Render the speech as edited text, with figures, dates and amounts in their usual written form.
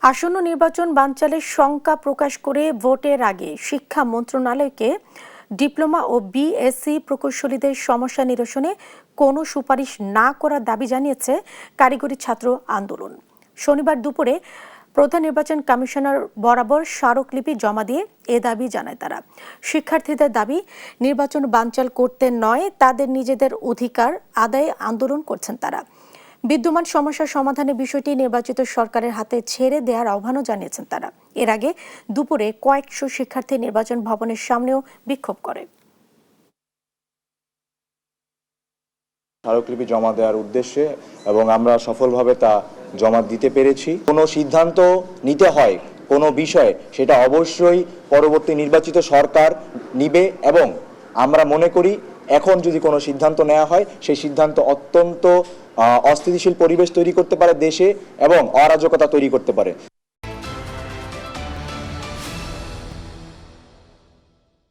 আসন্ন নির্বাচন বানচালের শঙ্কা প্রকাশ করে ভোটের আগে শিক্ষা মন্ত্রণালয়কে ডিপ্লোমা ও বিএসসি প্রকৌশলীদের সমস্যা নিরসনে কোনো সুপারিশ না করার দাবি জানিয়েছে কারিগরি ছাত্র আন্দোলন। শনিবার দুপুরে প্রধান নির্বাচন কমিশনার বরাবর স্মারকলিপি জমা দিয়ে এ দাবি জানায় তারা। শিক্ষার্থীদের দাবি, নির্বাচন বানচাল করতে নয়, তাদের নিজেদের অধিকার আদায়ে আন্দোলন করছেন তারা। বিদ্যমান সমস্যার সমাধানের বিষয়টি নির্বাচিত সরকারের হাতে ছেড়ে দেওয়ার আহ্বানও জানিয়েছেন তারা। এর আগে দুপুরে কয়েকশো শিক্ষার্থী নির্বাচন ভবনের সামনেও বিক্ষোভ করে। স্মারকলিপি জমা দেওয়ার উদ্দেশ্যে এবং আমরা সফলভাবে তা জমা দিতে পেরেছি। কোনো সিদ্ধান্ত নিতে হয় কোনো বিষয়ে, সেটা অবশ্যই পরবর্তী নির্বাচিত সরকার নিবে এবং আমরা মনে করি এখন যদি কোনো সিদ্ধান্ত নেওয়া হয় সেই সিদ্ধান্ত অত্যন্ত অস্থিতিশীল পরিবেশ তৈরি করতে পারে দেশে এবং অরাজকতা তৈরি করতে পারে।